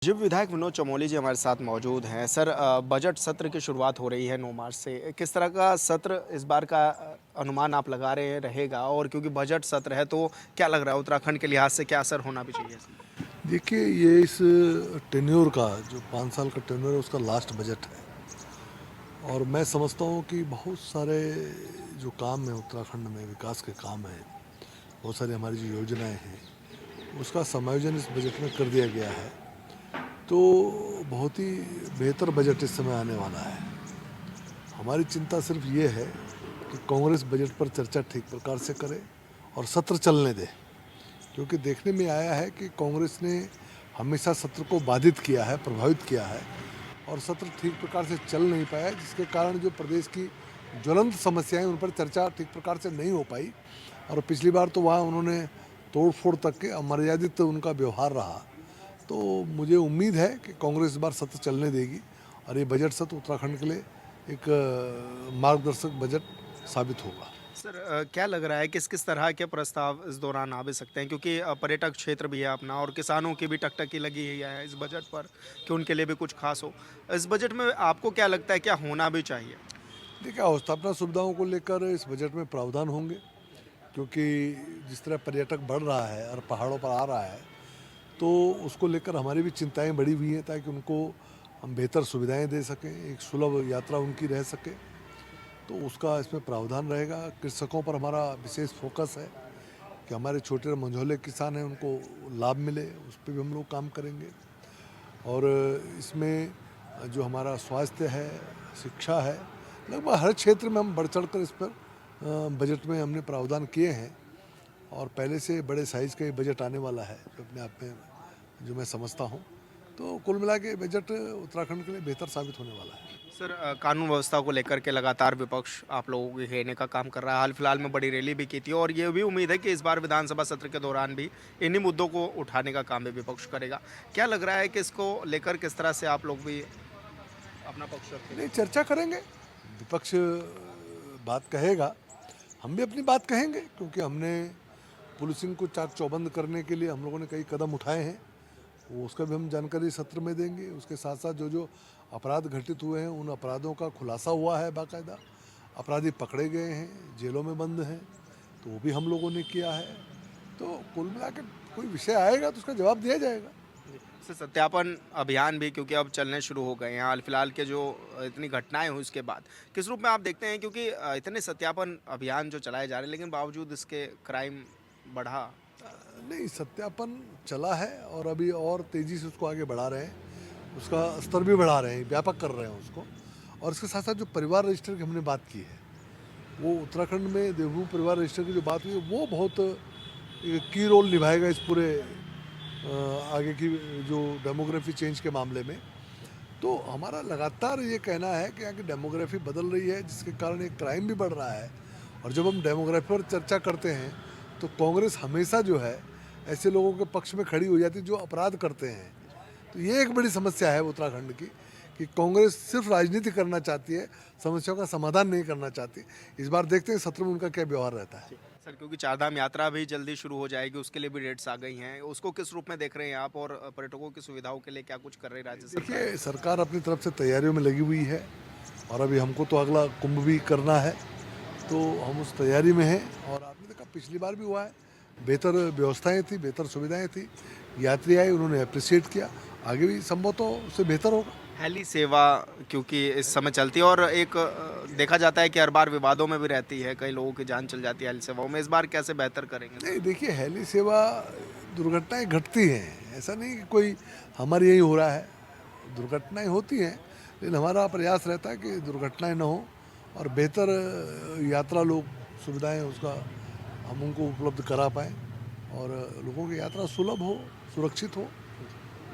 जो विधायक विनोद चमोली जी हमारे साथ मौजूद हैं। सर बजट सत्र की शुरुआत हो रही है 9 मार्च से। किस तरह का सत्र इस बार का अनुमान आप लगा रहे हैं रहेगा? और क्योंकि बजट सत्र है तो क्या लग रहा है उत्तराखंड के लिहाज से क्या असर होना भी चाहिए इसमें? देखिए, ये इस टेन्योर का जो 5 साल का टेन्योर है उसका लास्ट बजट है। और मैं समझता हूँ कि बहुत सारे जो काम है उत्तराखंड में, विकास के काम हैं, बहुत सारी हमारी जो योजनाएं हैं, उसका समायोजन इस बजट में कर दिया गया है। तो बहुत ही बेहतर बजट इस समय आने वाला है। हमारी चिंता सिर्फ ये है कि कांग्रेस बजट पर चर्चा ठीक प्रकार से करे और सत्र चलने दे, क्योंकि देखने में आया है कि कांग्रेस ने हमेशा सत्र को बाधित किया है, प्रभावित किया है और सत्र ठीक प्रकार से चल नहीं पाया, जिसके कारण जो प्रदेश की ज्वलंत समस्याएं उन पर चर्चा ठीक प्रकार से नहीं हो पाई। और पिछली बार तो वहाँ उन्होंने तोड़ फोड़ तक के अमर्यादित उनका व्यवहार रहा। तो मुझे उम्मीद है कि कांग्रेस इस बार सत्र चलने देगी और ये बजट सत्र उत्तराखंड के लिए एक मार्गदर्शक बजट साबित होगा। सर क्या लग रहा है किस-किस तरह के प्रस्ताव इस दौरान आ भी सकते हैं? क्योंकि पर्यटक क्षेत्र भी है अपना और किसानों की भी टकटकी लगी ही है इस बजट पर कि उनके लिए भी कुछ खास हो। इस बजट में आपको क्या लगता है क्या होना भी चाहिए? देखिए, अवस्थापना सुविधाओं को लेकर इस बजट में प्रावधान होंगे, क्योंकि जिस तरह पर्यटक बढ़ रहा है और पहाड़ों पर आ रहा है, तो उसको लेकर हमारी भी चिंताएं बढ़ी हुई हैं, ताकि उनको हम बेहतर सुविधाएं दे सकें, एक सुलभ यात्रा उनकी रह सके। तो उसका इसमें प्रावधान रहेगा। कृषकों पर हमारा विशेष फोकस है कि हमारे छोटे और मंझोले किसान हैं उनको लाभ मिले, उस पर भी हम लोग काम करेंगे। और इसमें जो हमारा स्वास्थ्य है, शिक्षा है, लगभग हर क्षेत्र में हम बढ़ चढ़ कर इस पर बजट में हमने प्रावधान किए हैं। और पहले से बड़े साइज़ का ये बजट आने वाला है, जो अपने आप में जो मैं समझता हूँ। तो कुल मिला के बजट उत्तराखंड के लिए बेहतर साबित होने वाला है। सर कानून व्यवस्था को लेकर के लगातार विपक्ष आप लोगों को घेरने का काम कर रहा है। हाल फिलहाल में बड़ी रैली भी की थी और ये भी उम्मीद है कि इस बार विधानसभा सत्र के दौरान भी इन्हीं मुद्दों को उठाने का काम भी विपक्ष करेगा। क्या लग रहा है कि इसको लेकर किस तरह से आप लोग भी अपना पक्ष नहीं, रखेंगे? चर्चा करेंगे। विपक्ष बात कहेगा, हम भी अपनी बात कहेंगे, क्योंकि हमने पुलिसिंग को चाक चौबंद करने के लिए हम लोगों ने कई कदम उठाए हैं। वो उसका भी हम जानकारी सत्र में देंगे। उसके साथ साथ जो जो अपराध घटित हुए हैं, उन अपराधों का खुलासा हुआ है बाकायदा, अपराधी पकड़े गए हैं, जेलों में बंद हैं, तो वो भी हम लोगों ने किया है। तो कुल मिला के कोई विषय आएगा तो उसका जवाब दिया जाएगा। जी। सर सत्यापन अभियान भी क्योंकि अब चलने शुरू हो गए हैं हाल फिलहाल के जो इतनी घटनाएं हुई उसके बाद किस रूप में आप देखते हैं क्योंकि इतने सत्यापन अभियान जो चलाए जा रहे हैं लेकिन बावजूद इसके क्राइम बढ़ा। नहीं, सत्यापन चला है और अभी और तेज़ी से उसको आगे बढ़ा रहे हैं, उसका स्तर भी बढ़ा रहे हैं, व्यापक कर रहे हैं उसको। और इसके साथ साथ जो परिवार रजिस्टर की हमने बात की है, वो उत्तराखंड में देवभूमि परिवार रजिस्टर की जो बात हुई है, वो बहुत एक की रोल निभाएगा इस पूरे आगे की जो डेमोग्राफी चेंज के मामले में। तो हमारा लगातार ये कहना है कि यहाँ की डेमोग्राफी बदल रही है, जिसके कारण ये क्राइम भी बढ़ रहा है। और जब हम डेमोग्राफी पर चर्चा करते हैं, तो कांग्रेस हमेशा जो है ऐसे लोगों के पक्ष में खड़ी हो जाती है जो अपराध करते हैं। तो ये एक बड़ी समस्या है उत्तराखंड की, कि कांग्रेस सिर्फ राजनीति करना चाहती है, समस्याओं का समाधान नहीं करना चाहती। इस बार देखते हैं सत्र में उनका क्या व्यवहार रहता है। जी। सर क्योंकि चारधाम यात्रा भी जल्दी शुरू हो जाएगी उसके लिए भी डेट्स आ गई हैं उसको किस रूप में देख रहे हैं आप और पर्यटकों की सुविधाओं के लिए क्या कुछ कर रही है राज्य सरकार? देखिए, सरकार अपनी तरफ से तैयारियों में लगी हुई है और अभी हमको तो अगला कुंभ भी करना है, तो हम उस तैयारी में हैं। और आपने देखा पिछली बार भी हुआ है, बेहतर व्यवस्थाएं थी, बेहतर सुविधाएं थी, यात्री आए, उन्होंने अप्रिशिएट किया। आगे भी संभव तो उससे बेहतर होगा। हेली सेवा क्योंकि इस समय चलती है और एक देखा जाता है कि हर बार विवादों में भी रहती है कई लोगों की जान चल जाती है हेली सेवाओं में इस बार कैसे बेहतर करेंगे नहीं, सर? देखिए, हेली सेवा, दुर्घटनाएं घटती हैं, ऐसा नहीं कि कोई हमारे यहीं हो रहा है, दुर्घटनाएं होती हैं, लेकिन हमारा प्रयास रहता है कि दुर्घटनाएं ना हो और बेहतर यात्रा लोग सुविधाएं उसका हम उनको उपलब्ध करा पाएँ और लोगों की यात्रा सुलभ हो, सुरक्षित हो।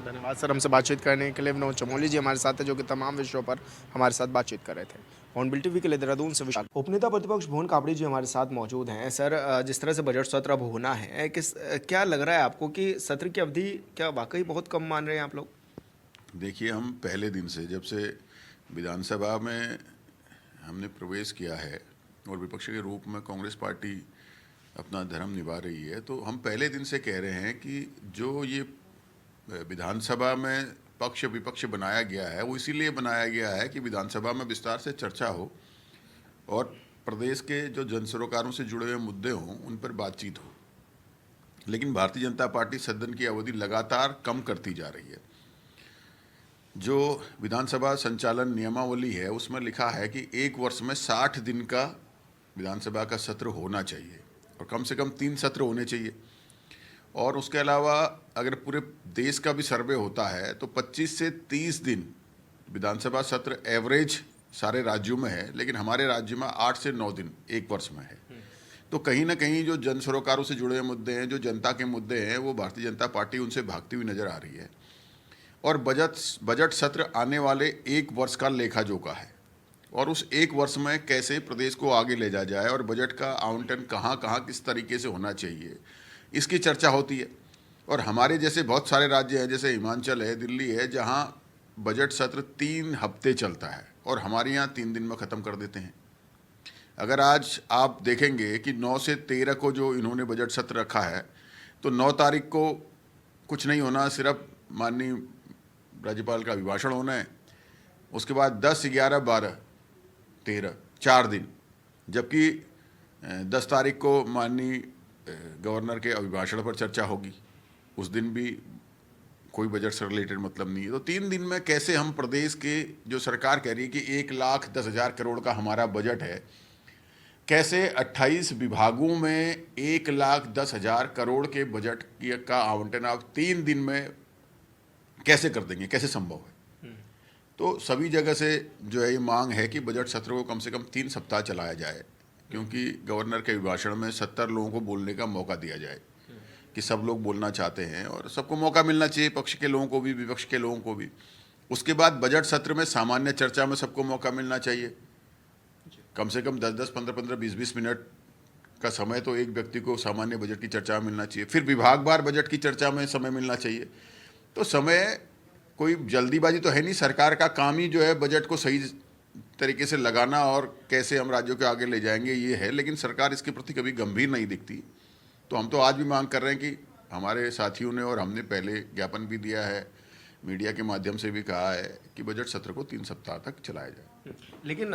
धन्यवाद सर हमसे बातचीत करने के लिए विनोद चमोली जी हमारे साथ है जो कि तमाम विषयों पर हमारे साथ बातचीत कर रहे थे। हॉर्नबिल टीवी के लिए देहरादून से विशाल। उपनेता प्रतिपक्ष भुवन कापड़ी जी हमारे साथ मौजूद हैं। सर जिस तरह से बजट सत्र अब होना है क्या लग रहा है आपको कि सत्र की अवधि क्या वाकई बहुत कम मान रहे हैं आप लोग? देखिए, हम पहले दिन से जब से विधानसभा में हमने प्रवेश किया है और विपक्ष के रूप में कांग्रेस पार्टी अपना धर्म निभा रही है, तो हम पहले दिन से कह रहे हैं कि जो ये विधानसभा में पक्ष विपक्ष बनाया गया है वो इसीलिए बनाया गया है कि विधानसभा में विस्तार से चर्चा हो और प्रदेश के जो जन सरोकारों से जुड़े हुए मुद्दे हों उन पर बातचीत हो। लेकिन भारतीय जनता पार्टी सदन की अवधि लगातार कम करती जा रही है। जो विधानसभा संचालन नियमावली है उसमें लिखा है कि एक वर्ष में 60 दिन का विधानसभा का सत्र होना चाहिए और कम से कम 3 सत्र होने चाहिए। और उसके अलावा अगर पूरे देश का भी सर्वे होता है तो 25 से 30 दिन विधानसभा सत्र एवरेज सारे राज्यों में है, लेकिन हमारे राज्य में 8 से 9 दिन एक वर्ष में है। तो कहीं ना कहीं जो जन सरोकारों से जुड़े हुए मुद्दे हैं, जो जनता के मुद्दे हैं, वो भारतीय जनता पार्टी उनसे भागती हुई नजर आ रही है। और बजट सत्र आने वाले एक वर्ष का लेखा जोखा है और उस एक वर्ष में कैसे प्रदेश को आगे ले जाया जाए और बजट का आवंटन कहाँ कहाँ किस तरीके से होना चाहिए, इसकी चर्चा होती है। और हमारे जैसे बहुत सारे राज्य हैं, जैसे हिमाचल है, दिल्ली है, जहाँ बजट सत्र 3 हफ्ते चलता है और हमारे यहाँ 3 दिन में ख़त्म कर देते हैं। अगर आज आप देखेंगे कि 9 से 13 को जो इन्होंने बजट सत्र रखा है, तो 9 तारीख को कुछ नहीं होना, सिर्फ माननीय राज्यपाल का अभिभाषण होना है। उसके बाद 10, 11, 12, 13 4 दिन, जबकि 10 तारीख को माननीय गवर्नर के अभिभाषण पर चर्चा होगी। उस दिन भी कोई बजट से रिलेटेड मतलब नहीं है। तो 3 दिन में कैसे हम प्रदेश के, जो सरकार कह रही है कि 1,10,000 करोड़ का हमारा बजट है, कैसे 28 विभागों में 1,10,000 करोड़ के बजट का आवंटन आप 3 दिन में कैसे कर देंगे, कैसे संभव है? तो सभी जगह से जो है ये मांग है कि बजट सत्र को कम से कम 3 सप्ताह चलाया जाए, क्योंकि गवर्नर के अभिभाषण में 70 लोगों को बोलने का मौका दिया जाए कि सब लोग बोलना चाहते हैं और सबको मौका मिलना चाहिए, पक्ष के लोगों को भी, विपक्ष के लोगों को भी। उसके बाद बजट सत्र में सामान्य चर्चा में सबको मौका मिलना चाहिए। कम से कम 10-10, 15-15, 20-20 मिनट का समय तो एक व्यक्ति को सामान्य बजट की चर्चा में मिलना चाहिए। फिर विभागवार बजट की चर्चा में समय मिलना चाहिए। तो समय, कोई जल्दीबाजी तो है नहीं। सरकार का काम ही जो है बजट को सही तरीके से लगाना और कैसे हम राज्यों के आगे ले जाएंगे ये है, लेकिन सरकार इसके प्रति कभी गंभीर नहीं दिखती। तो हम तो आज भी मांग कर रहे हैं कि हमारे साथियों ने और हमने पहले ज्ञापन भी दिया है, मीडिया के माध्यम से भी कहा है कि बजट सत्र को 3 सप्ताह तक चलाया जाए। लेकिन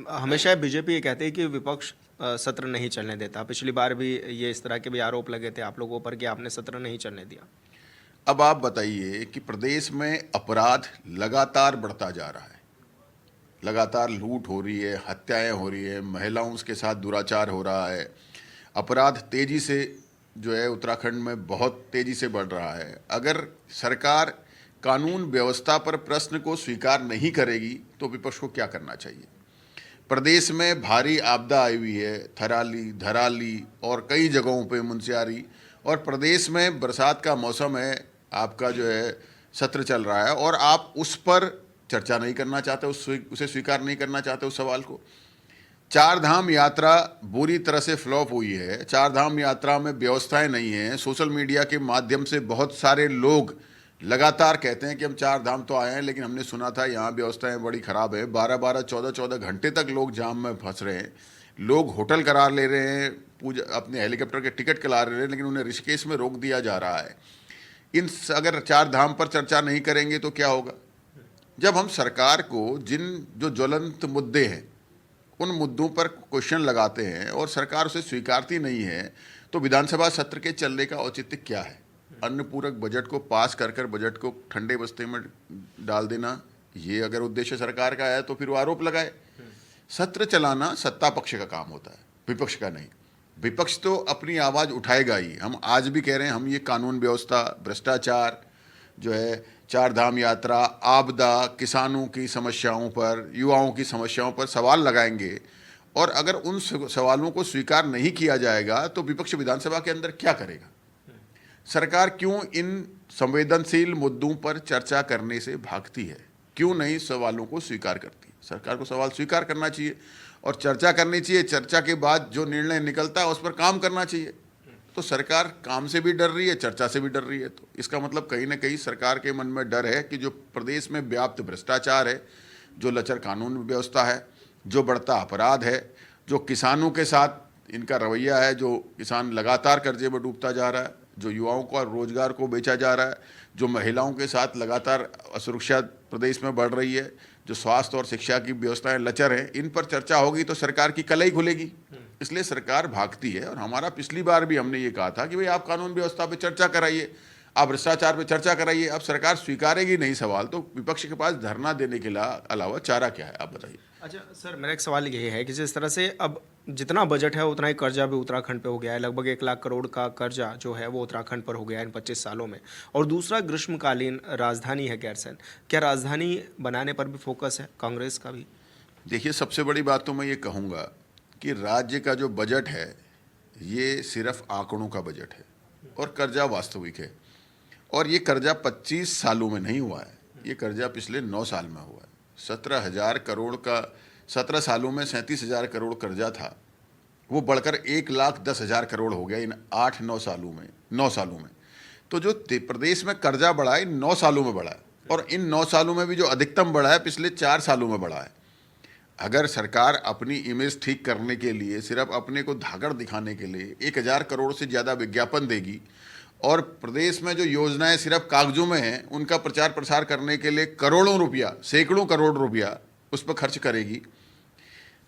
हमेशा बीजेपी ये कहते हैं कि विपक्ष सत्र नहीं चलने देता। पिछली बार भी ये इस तरह के भी आरोप लगे थे आप लोगों पर कि आपने सत्र नहीं चलने दिया। अब आप बताइए कि प्रदेश में अपराध लगातार बढ़ता जा रहा है, लगातार लूट हो रही है, हत्याएं हो रही है, महिलाओं के साथ दुराचार हो रहा है, अपराध तेजी से जो है उत्तराखंड में बहुत तेजी से बढ़ रहा है। अगर सरकार कानून व्यवस्था पर प्रश्न को स्वीकार नहीं करेगी तो विपक्ष को क्या करना चाहिए? प्रदेश में भारी आपदा आई हुई है, थराली, धराली और कई जगहों पे मुनस्यारी, और प्रदेश में बरसात का मौसम है, आपका जो है सत्र चल रहा है और आप उस पर चर्चा नहीं करना चाहते, उसे स्वीकार नहीं करना चाहते उस सवाल को। 4 धाम यात्रा बुरी तरह से फ्लॉप हुई है। 4 धाम यात्रा में व्यवस्थाएं नहीं हैं। सोशल मीडिया के माध्यम से बहुत सारे लोग लगातार कहते हैं कि हम 4 धाम तो आए हैं, लेकिन हमने सुना था यहाँ व्यवस्थाएं बड़ी ख़राब है। 12-12, 14-14 घंटे तक लोग जाम में फंस रहे हैं। लोग होटल करार ले रहे हैं, पूजा अपने हेलीकॉप्टर के टिकट करा रहे हैं, लेकिन उन्हें ऋषिकेश में रोक दिया जा रहा है। अगर 4 धाम पर चर्चा नहीं करेंगे तो क्या होगा? जब हम सरकार को जो ज्वलंत मुद्दे हैं उन मुद्दों पर क्वेश्चन लगाते हैं और सरकार उसे स्वीकारती नहीं है, तो विधानसभा सत्र के चलने का औचित्य क्या है? अन्य पूरक बजट को पास कर बजट को ठंडे बस्ते में डाल देना, ये अगर उद्देश्य सरकार का है तो फिर वो आरोप लगाए। सत्र चलाना सत्ता पक्ष का काम होता है, विपक्ष का नहीं। विपक्ष तो अपनी आवाज़ उठाएगा ही। हम आज भी कह रहे हैं, हम ये कानून व्यवस्था, भ्रष्टाचार जो है, 4 धाम यात्रा, आपदा, किसानों की समस्याओं पर, युवाओं की समस्याओं पर सवाल लगाएंगे, और अगर उन सवालों को स्वीकार नहीं किया जाएगा तो विपक्ष विधानसभा के अंदर क्या करेगा? सरकार क्यों इन संवेदनशील मुद्दों पर चर्चा करने से भागती है? क्यों नहीं सवालों को स्वीकार करती? सरकार को सवाल स्वीकार करना चाहिए और चर्चा करनी चाहिए। चर्चा के बाद जो निर्णय निकलता है उस पर काम करना चाहिए। तो सरकार काम से भी डर रही है, चर्चा से भी डर रही है। तो इसका मतलब कहीं ना कहीं सरकार के मन में डर है कि जो प्रदेश में व्याप्त भ्रष्टाचार है, जो लचर कानून व्यवस्था है, जो बढ़ता अपराध है, जो किसानों के साथ इनका रवैया है, जो किसान लगातार कर्जे में डूबता जा रहा है, जो युवाओं का रोजगार को बेचा जा रहा है, जो महिलाओं के साथ लगातार असुरक्षा प्रदेश में बढ़ रही है, जो स्वास्थ्य और शिक्षा की व्यवस्थाएं लचर हैं, इन पर चर्चा होगी तो सरकार की कलई खुलेगी। इसलिए सरकार भागती है। और हमारा पिछली बार भी हमने ये कहा था कि भाई आप कानून व्यवस्था पे चर्चा कराइए, आप भ्रष्टाचार पे चर्चा कराइए। अब सरकार स्वीकारेगी नहीं सवाल, तो विपक्ष के पास धरना देने के अलावा चारा क्या है, आप बताइए। अच्छा सर, मेरा एक सवाल ये है कि जिस तरह से अब जितना बजट है उतना ही कर्जा भी उत्तराखंड पे हो गया है। लगभग 1 लाख करोड़ का कर्जा जो है वो उत्तराखंड पर हो गया है इन 25 सालों में। और दूसरा, ग्रीष्मकालीन राजधानी है गैरसैंण। क्या राजधानी बनाने पर भी फोकस है कांग्रेस का भी? देखिए, सबसे बड़ी बात तो मैं ये कहूँगा कि राज्य का जो बजट है ये सिर्फ आंकड़ों का बजट है और कर्जा वास्तविक है। और ये कर्जा 25 सालों में नहीं हुआ है, ये कर्जा पिछले 9 साल में हुआ है। 17,000 करोड़ का 17 सालों में 37,000 करोड़ कर्जा था, वो बढ़कर 1,10,000 करोड़ हो गया इन 8-9 सालों में। 9 सालों में तो जो प्रदेश में कर्जा बढ़ा है इन 9 सालों में बढ़ा है, और इन 9 सालों में भी जो अधिकतम बढ़ा है पिछले 4 सालों में बढ़ा है। अगर सरकार अपनी इमेज ठीक करने के लिए, सिर्फ अपने को धाकड़ दिखाने के लिए 1,000 करोड़ से ज़्यादा विज्ञापन देगी और प्रदेश में जो योजनाएं सिर्फ कागजों में हैं उनका प्रचार प्रसार करने के लिए करोड़ों रुपया, सैकड़ों करोड़ रुपया उस पर खर्च करेगी,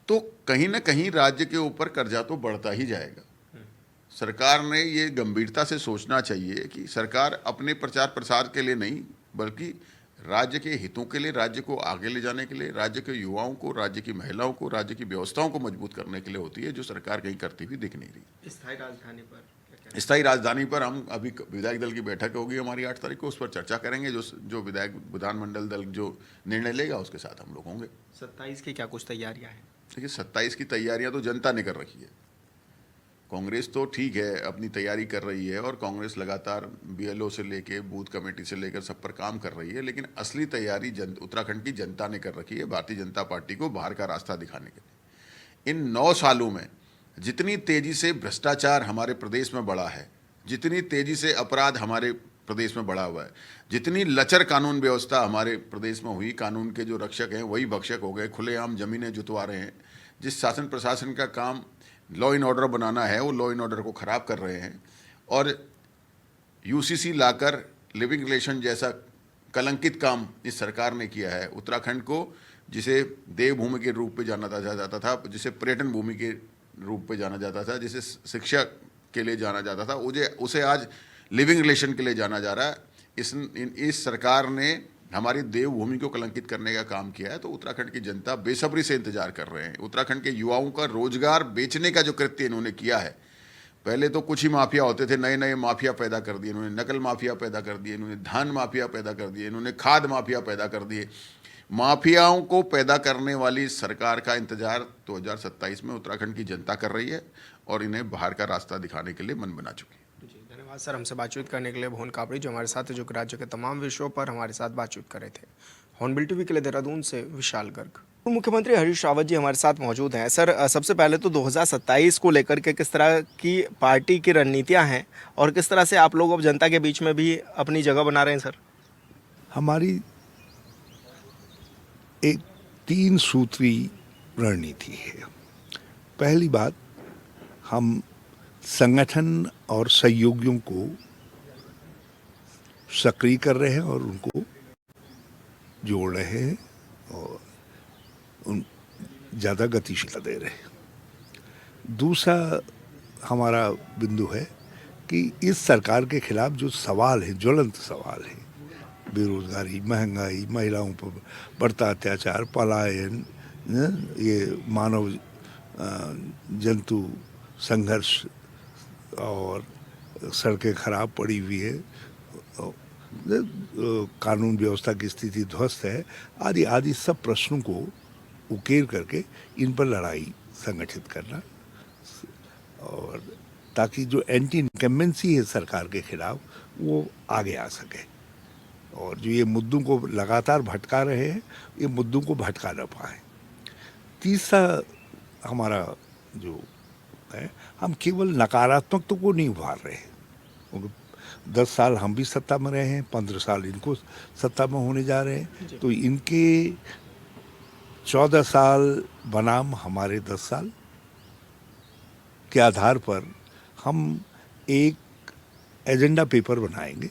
तो कहीं ना कहीं राज्य के ऊपर कर्जा तो बढ़ता ही जाएगा। सरकार ने ये गंभीरता से सोचना चाहिए कि सरकार अपने प्रचार प्रसार के लिए नहीं, बल्कि राज्य के हितों के लिए, राज्य को आगे ले जाने के लिए, राज्य के युवाओं को, राज्य की महिलाओं को, राज्य की व्यवस्थाओं को मजबूत करने के लिए होती है, जो सरकार कहीं करती हुई दिख नहीं रही। स्थायी राजधानी पर क्या कहना है? स्थायी राजधानी पर हम अभी विधायक दल की बैठक होगी हमारी 8 तारीख को, उस पर चर्चा करेंगे। जो विधानमंडल दल जो निर्णय लेगा उसके साथ हम लोग होंगे। 27 की क्या कुछ तैयारियां हैं? देखिए, 27 की तैयारियां तो जनता ने कर रखी है। कांग्रेस तो ठीक है अपनी तैयारी कर रही है, और कांग्रेस लगातार बीएलओ से लेके बूथ कमेटी से लेकर सब पर काम कर रही है, लेकिन असली तैयारी उत्तराखंड की जनता ने कर रखी है, भारतीय जनता पार्टी को बाहर का रास्ता दिखाने के लिए। इन 9 सालों में जितनी तेजी से भ्रष्टाचार हमारे प्रदेश में बढ़ा है, जितनी तेजी से अपराध हमारे प्रदेश में बढ़ा हुआ है, जितनी लचर कानून व्यवस्था हमारे प्रदेश में हुई, कानून के जो रक्षक हैं वही भक्षक हो गए, खुलेआम जमीनें जुतवा रहे हैं। जिस शासन प्रशासन का काम लॉ इन ऑर्डर बनाना है, वो लॉ इन ऑर्डर को ख़राब कर रहे हैं, और यूसीसी लाकर लिविंग रिलेशन जैसा कलंकित काम इस सरकार ने किया है। उत्तराखंड को, जिसे देवभूमि के रूप में जाना जाता था, जिसे पर्यटन भूमि के रूप में जाना जाता था, जिसे शिक्षा के लिए जाना जाता था, उसे आज लिविंग रिलेशन के लिए जाना जा रहा है। इस सरकार ने हमारी देवभूमि को कलंकित करने का काम किया है, तो उत्तराखंड की जनता बेसब्री से इंतजार कर रहे हैं। उत्तराखंड के युवाओं का रोजगार बेचने का जो कृत्य इन्होंने किया है, पहले तो कुछ ही माफिया होते थे, नए नए माफिया पैदा कर दिए इन्होंने, नकल माफिया पैदा कर दिए इन्होंने, धान माफिया पैदा कर दिए इन्होंने, खाद माफिया पैदा कर दिए। माफियाओं को पैदा करने वाली सरकार का इंतजार 2027 में उत्तराखंड की जनता कर रही है, और इन्हें बाहर का रास्ता दिखाने के लिए मन बना चुकी है। जी धन्यवाद सर, हमसे बातचीत करने के लिए भुवन कापड़ी जो हमारे साथ है, जो कि राज्य के तमाम विषयों पर हमारे साथ बातचीत कर रहे थे। हॉर्नबिल टीवी के लिए देहरादून से विशाल गर्ग। मुख्यमंत्री हरीश रावत जी हमारे साथ मौजूद हैं। सर, सबसे पहले तो 2027 को लेकर के किस तरह की पार्टी की रणनीतियां हैं और किस तरह से आप लोग अब जनता के बीच में भी अपनी जगह बना रहे हैं? सर, हमारी एक 3 सूत्री रणनीति है। पहली बात, हम संगठन और सहयोगियों को सक्रिय कर रहे हैं और उनको जोड़ रहे हैं और उन ज़्यादा गतिशीलता दे रहे हैं। दूसरा हमारा बिंदु है कि इस सरकार के खिलाफ जो सवाल है, ज्वलंत सवाल है, बेरोजगारी, महंगाई, महिलाओं पर बढ़ता अत्याचार, पलायन, ये मानव जंतु संघर्ष और सड़कें खराब पड़ी हुई है, कानून व्यवस्था की स्थिति ध्वस्त है, आदि आदि सब प्रश्नों को उकेर करके इन पर लड़ाई संगठित करना, और ताकि जो एंटी इनकम्बेंसी है सरकार के खिलाफ वो आगे आ सके, और जो ये मुद्दों को लगातार भटका रहे हैं, ये मुद्दों को भटका न पाए। तीसरा हमारा जो है, हम केवल नकारात्मकता को नहीं उभार रहे हैं, क्योंकि 10 साल हम भी सत्ता में रहे हैं, 15 साल इनको सत्ता में होने जा रहे हैं, तो इनके 14 साल बनाम हमारे 10 साल के आधार पर हम एक एजेंडा पेपर बनाएंगे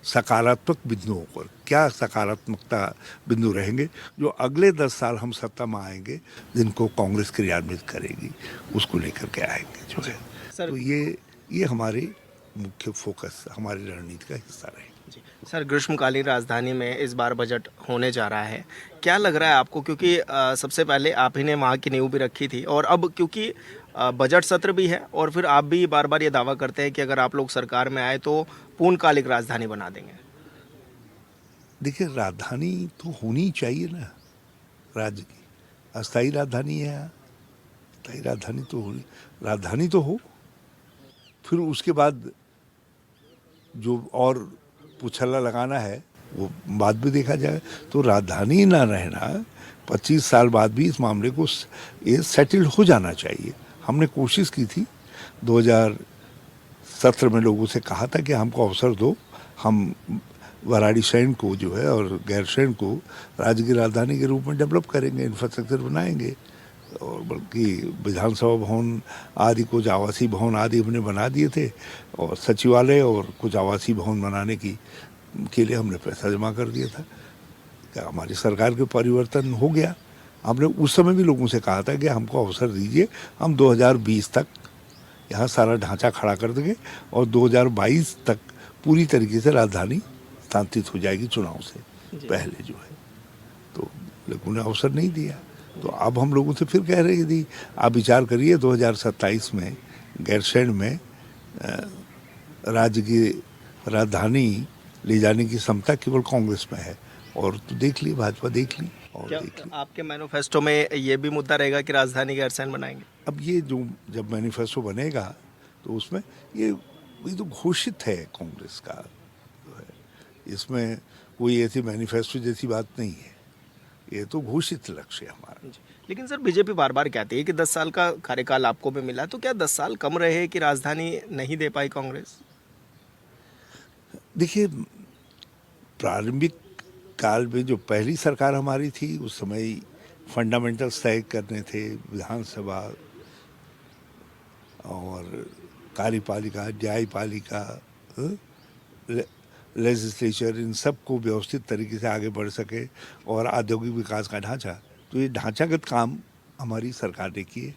सकारात्मक बिंदुओं पर। क्या सकारात्मकता बिंदु रहेंगे जो अगले 10 साल हम सत्ता में आएंगे, जिनको कांग्रेस क्रियान्वित करेगी, उसको लेकर के आएंगे जो है। सर तो ये हमारी मुख्य फोकस, हमारी रणनीति का हिस्सा रहेगा। जी। सर ग्रीष्मकालीन राजधानी में इस बार बजट होने जा रहा है, क्या लग रहा है आपको? क्योंकि सबसे पहले आप ही ने वहाँ की नींव भी रखी थी और अब क्योंकि बजट सत्र भी है और फिर आप भी बार बार ये दावा करते हैं कि अगर आप लोग सरकार में आए तो पूर्णकालिक राजधानी बना देंगे। देखिए, राजधानी तो होनी चाहिए ना राज्य की। अस्थायी राजधानी है यहाँ, स्थायी राजधानी तो होनी, राजधानी तो हो, फिर उसके बाद जो और पुछला लगाना है वो बाद में देखा जाए। तो राजधानी ना रहना 25 साल बाद भी इस मामले को ये सेटल्ड हो जाना चाहिए। हमने कोशिश की थी 2017 में, लोगों से कहा था कि हमको अवसर दो, हम वाराणसी को जो है और गैरसैंण को राज्य की राजधानी के रूप में डेवलप करेंगे, इंफ्रास्ट्रक्चर बनाएंगे। और बल्कि विधानसभा भवन आदि, कुछ आवासीय भवन आदि हमने बना दिए थे और सचिवालय और कुछ आवासीय भवन बनाने के लिए हमने पैसा जमा कर दिया था। क्या हमारी सरकार के परिवर्तन हो गया? हमने उस समय भी लोगों से कहा था कि हमको अवसर दीजिए, हम 2020 तक यहाँ सारा ढांचा खड़ा कर देंगे और 2022 तक पूरी तरीके से राजधानी स्थानांतरित हो जाएगी चुनाव से पहले जो है। तो लोगों ने अवसर नहीं दिया। तो अब हम लोगों से फिर कह रहे थी, आप विचार करिए 2027 में गैरसैंण में राज्य की राजधानी ले जाने की क्षमता केवल कांग्रेस में है। और तो देख ली, भाजपा देख ली और क्या देख ली। आपके मैनिफेस्टो में ये भी मुद्दा रहेगा कि राजधानी गैरसैंण बनाएंगे? अब ये जो जब मैनिफेस्टो बनेगा तो उसमें ये तो घोषित है कांग्रेस का जो है, इसमें कोई ऐसी मैनिफेस्टो जैसी बात नहीं है, ये तो घोषित लक्ष्य है हमारा। लेकिन सर बीजेपी बार बार कहती है कि 10 साल का कार्यकाल आपको भी मिला, तो क्या 10 साल कम रहे कि राजधानी नहीं दे पाई कांग्रेस? देखिए, प्रारंभिक काल में जो पहली सरकार हमारी थी उस समय फंडामेंटल्स तय करने थे, विधानसभा और कार्यपालिका, न्यायपालिका, लेजिस्लेचर, इन सब को व्यवस्थित तरीके से आगे बढ़ सके और औद्योगिक विकास का ढांचा, तो ये ढांचागत काम हमारी सरकार ने किए।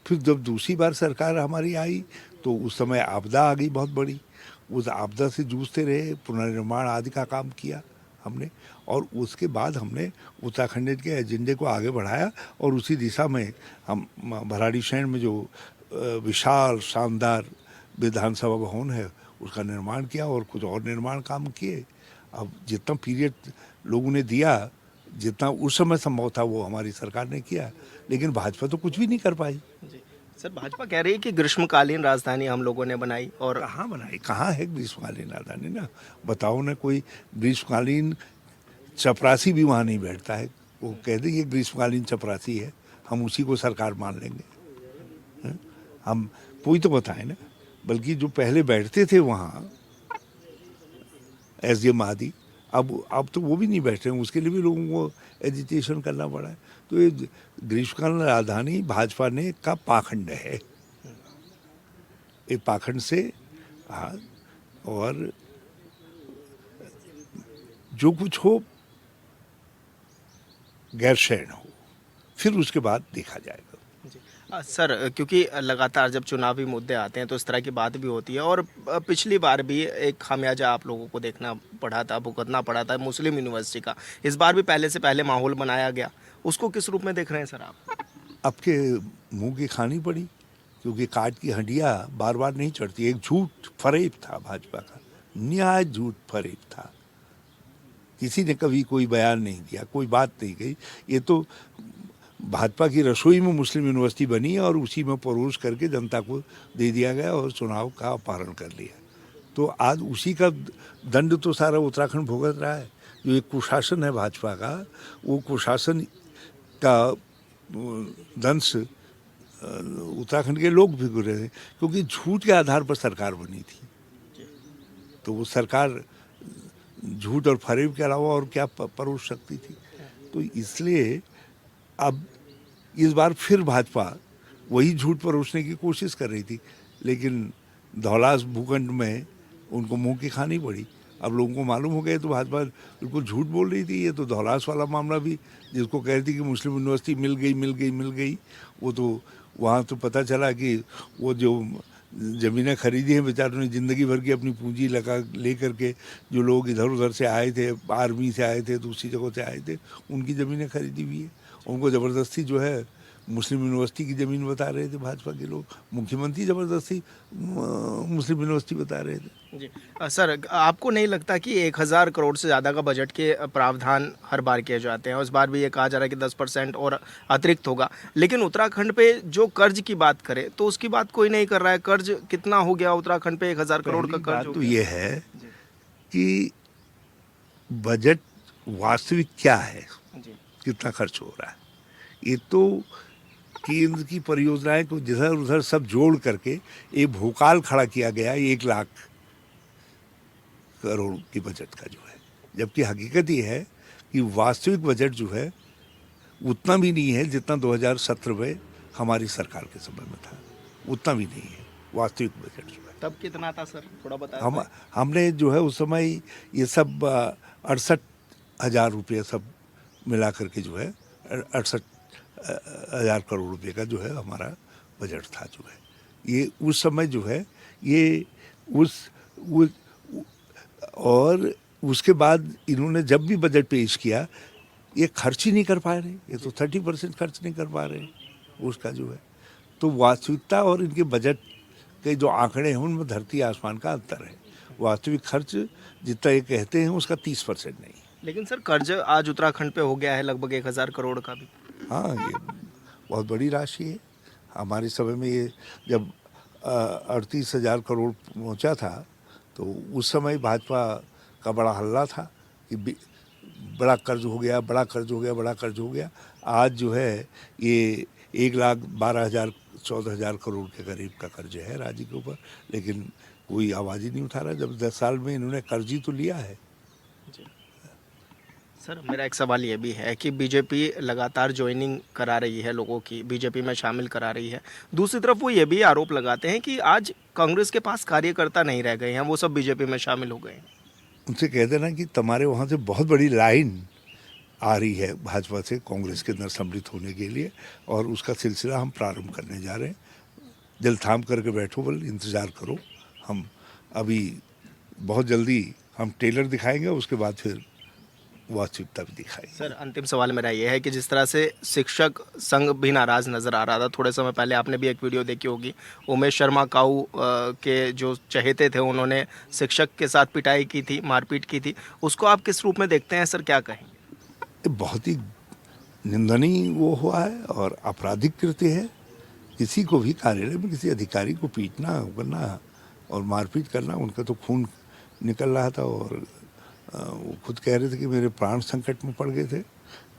फिर जब दूसरी बार सरकार हमारी आई तो उस समय आपदा आ गई बहुत बड़ी, उस आपदा से जूझते रहे, पुनर्निर्माण आदि का काम किया हमने और उसके बाद हमने उत्तराखंड के एजेंडे को आगे बढ़ाया और उसी दिशा में हम वाराणसी में जो विशाल शानदार विधानसभा भवन है उसका निर्माण किया और कुछ और निर्माण काम किए। अब जितना पीरियड लोगों ने दिया, जितना उस समय संभव था वो हमारी सरकार ने किया, लेकिन भाजपा तो कुछ भी नहीं कर पाई। जी सर, भाजपा कह रही है कि ग्रीष्मकालीन राजधानी हम लोगों ने बनाई और कहाँ बनाई? कहाँ है ग्रीष्मकालीन राजधानी? ना बताओ ना, कोई ग्रीष्मकालीन चपरासी भी वहाँ नहीं बैठता है। वो कह दे ये ग्रीष्मकालीन चपरासी है, हम उसी को सरकार मान लेंगे। हम कोई तो बताए ना, बल्कि जो पहले बैठते थे वहाँ एसडीएम आदि, अब तो वो भी नहीं बैठ रहे हैं, उसके लिए भी लोगों को एजिटेशन करना पड़ा है। तो ये ग्रीष्मकालीन राजधानी भाजपा ने का पाखंड है, एक पाखंड से। हाँ, और जो कुछ हो गैरसैंण हो, फिर उसके बाद देखा जाएगा। सर क्योंकि लगातार जब चुनावी मुद्दे आते हैं तो इस तरह की बात भी होती है और पिछली बार भी एक खामियाजा आप लोगों को देखना पड़ा था, भुगतना पड़ा था मुस्लिम यूनिवर्सिटी का। इस बार भी पहले से पहले माहौल बनाया गया, उसको किस रूप में देख रहे हैं सर आप? आपके मुंह की खानी पड़ी, क्योंकि काट की हंडिया बार बार नहीं चढ़ती। एक झूठ फरेब था भाजपा का, न्याय झूठ फरेब था। किसी ने कभी कोई बयान नहीं दिया, कोई बात नहीं कही। ये तो भाजपा की रसोई में मुस्लिम यूनिवर्सिटी बनी है और उसी में परोस करके जनता को दे दिया गया और चुनाव का अपहरण कर लिया। तो आज उसी का दंड तो सारा उत्तराखंड भुगत रहा है। जो एक कुशासन है भाजपा का, वो कुशासन का दंश उत्तराखंड के लोग भी गुजरे थे, क्योंकि झूठ के आधार पर सरकार बनी थी। तो वो सरकार झूठ और फरेब के अलावा और क्या परोस सकती थी? तो इसलिए अब इस बार फिर भाजपा वही झूठ परोसने की कोशिश कर रही थी, लेकिन धौलास भूखंड में उनको मुंह की खानी पड़ी। अब लोगों को मालूम हो गया तो भाजपा बिल्कुल झूठ बोल रही थी। ये तो धौलास वाला मामला भी जिसको कह रही थी कि मुस्लिम यूनिवर्सिटी मिल गई, वो तो वहाँ तो पता चला कि वो जो ज़मीनें खरीदी हैं बेचारों ने ज़िंदगी भर की अपनी पूंजी लगा ले करके, जो लोग इधर उधर से आए थे, आर्मी से आए थे, दूसरी जगहों से आए थे, उनकी ज़मीनें खरीदी हुई है। उनको ज़बरदस्ती जो है मुस्लिम यूनिवर्सिटी की ज़मीन बता रहे थे भाजपा के लोग, मुख्यमंत्री ज़बरदस्ती मुस्लिम यूनिवर्सिटी बता रहे थे। जी सर, आपको नहीं लगता कि 1000 करोड़ से ज़्यादा का बजट के प्रावधान हर बार किए जाते हैं, उस बार भी ये कहा जा रहा है कि 10% और अतिरिक्त होगा, लेकिन उत्तराखंड पे जो कर्ज की बात करें तो उसकी बात कोई नहीं कर रहा है। कर्ज कितना हो गया उत्तराखंड पे? 1000 करोड़ का पहली कर्ज बात हो तो गया। ये है कि बजट वास्तविक क्या है, जी कितना खर्च हो रहा है। ये तो केंद्र की परियोजनाएं को जिधर उधर सब जोड़ करके एक भूकाल खड़ा किया गया 1 लाख करोड़ की बजट का जो है, जबकि हकीकत ये है कि वास्तविक बजट जो है उतना भी नहीं है जितना 2017 में हमारी सरकार के समय में था, उतना भी नहीं है वास्तविक बजट जो है। तब कितना था सर, थोड़ा बताएं। हमने जो है उस समय ये सब 68,000 रुपये सब मिला करके जो है 68,000 करोड़ रुपए का जो है हमारा बजट था जो है। ये उस समय जो है ये और उसके बाद इन्होंने जब भी बजट पेश किया ये खर्च ही नहीं कर पा रहे, ये तो 30% खर्च नहीं कर पा रहे उसका जो है। तो वास्तविकता और इनके बजट के जो आंकड़े हैं उनमें धरती आसमान का अंतर है। वास्तविक खर्च जितना ये कहते हैं उसका 30% नहीं। लेकिन सर कर्ज आज उत्तराखंड पे हो गया है लगभग 1000 करोड़ का भी। हाँ, ये बहुत बड़ी राशि है। हमारे समय में ये जब 38,000 करोड़ पहुंचा था तो उस समय भाजपा का बड़ा हल्ला था कि बड़ा कर्ज हो गया, बड़ा कर्ज हो गया, बड़ा कर्ज हो गया। आज जो है ये 1,12,000 14,000 करोड़ के करीब का कर्ज है राज्य के ऊपर, लेकिन कोई आवाज़ ही नहीं उठा रहा। जब 10 साल में इन्होंने कर्ज ही तो लिया है। सर मेरा एक सवाल ये भी है कि बीजेपी लगातार ज्वाइनिंग करा रही है, लोगों की बीजेपी में शामिल करा रही है। दूसरी तरफ वो ये भी आरोप लगाते हैं कि आज कांग्रेस के पास कार्यकर्ता नहीं रह गए हैं, वो सब बीजेपी में शामिल हो गए हैं। उनसे कह देना कि तुम्हारे वहाँ से बहुत बड़ी लाइन आ रही है भाजपा से कांग्रेस के अंदर सम्मिलित होने के लिए, और उसका सिलसिला हम प्रारंभ करने जा रहे हैं। दिल थाम करके बैठो, बल इंतज़ार करो। हम अभी बहुत जल्दी हम टेलर दिखाएंगे, उसके बाद फिर वास्तविकता भी दिखाएंगे। सर अंतिम सवाल मेरा ये है कि जिस तरह से शिक्षक संघ भी नाराज़ नज़र आ रहा था, थोड़े समय पहले आपने भी एक वीडियो देखी होगी, उमेश शर्मा काऊ के जो चहेते थे उन्होंने शिक्षक के साथ पिटाई की थी, मारपीट की थी, उसको आप किस रूप में देखते हैं सर, क्या कहेंगे? ये बहुत ही निंदनीय वो हुआ है और आपराधिक कृत्य है। किसी को भी कार्यालय में किसी अधिकारी को पीटना करना और मारपीट करना, उनका तो खून निकल रहा था और वो खुद कह रहे थे कि मेरे प्राण संकट में पड़ गए थे।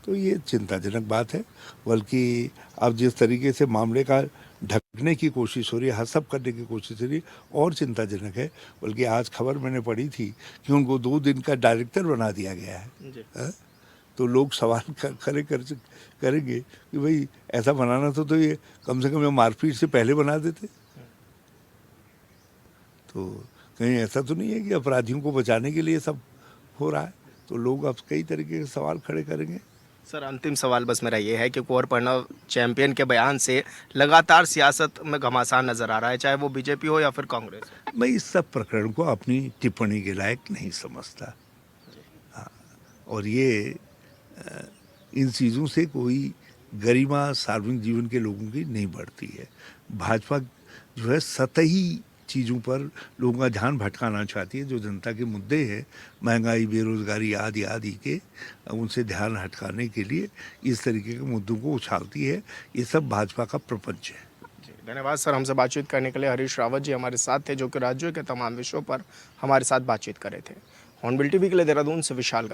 तो ये चिंताजनक बात है। बल्कि अब जिस तरीके से मामले का ढकने की कोशिश हो रही है, हसब करने की कोशिश हो रही है, और चिंताजनक है। बल्कि आज खबर मैंने पढ़ी थी कि उनको 2 दिन का डायरेक्टर बना दिया गया है। तो लोग सवाल करेंगे कि भाई ऐसा बनाना तो ये कम से कम मारपीट से पहले बना देते। तो कहीं ऐसा तो नहीं है कि अपराधियों को बचाने के लिए सब हो रहा है? तो लोग अब कई तरीके के सवाल खड़े करेंगे। सर अंतिम सवाल बस मेरा ये है कि कुंवर प्रणव चैंपियन के बयान से लगातार सियासत में घमासान नजर आ रहा है, चाहे वो बीजेपी हो या फिर कांग्रेस। मैं इस सब प्रकरण को अपनी टिप्पणी के लायक नहीं समझता। हाँ, और ये इन चीज़ों से कोई गरिमा सार्वजनिक जीवन के लोगों की नहीं बढ़ती है। भाजपा जो है सतही चीज़ों पर लोगों का ध्यान भटकाना चाहती है। जो जनता के मुद्दे हैं, महंगाई, बेरोजगारी आदि आदि के, उनसे ध्यान हटकाने के लिए इस तरीके के मुद्दों को उछालती है। ये सब भाजपा का प्रपंच है। धन्यवाद सर, हमसे बातचीत करने के लिए। हरीश रावत जी हमारे साथ थे, जो कि राज्यों के तमाम विषयों पर हमारे साथ बातचीत कर रहे थे। हॉर्नबिल टीवी के लिए देहरादून से विशाल।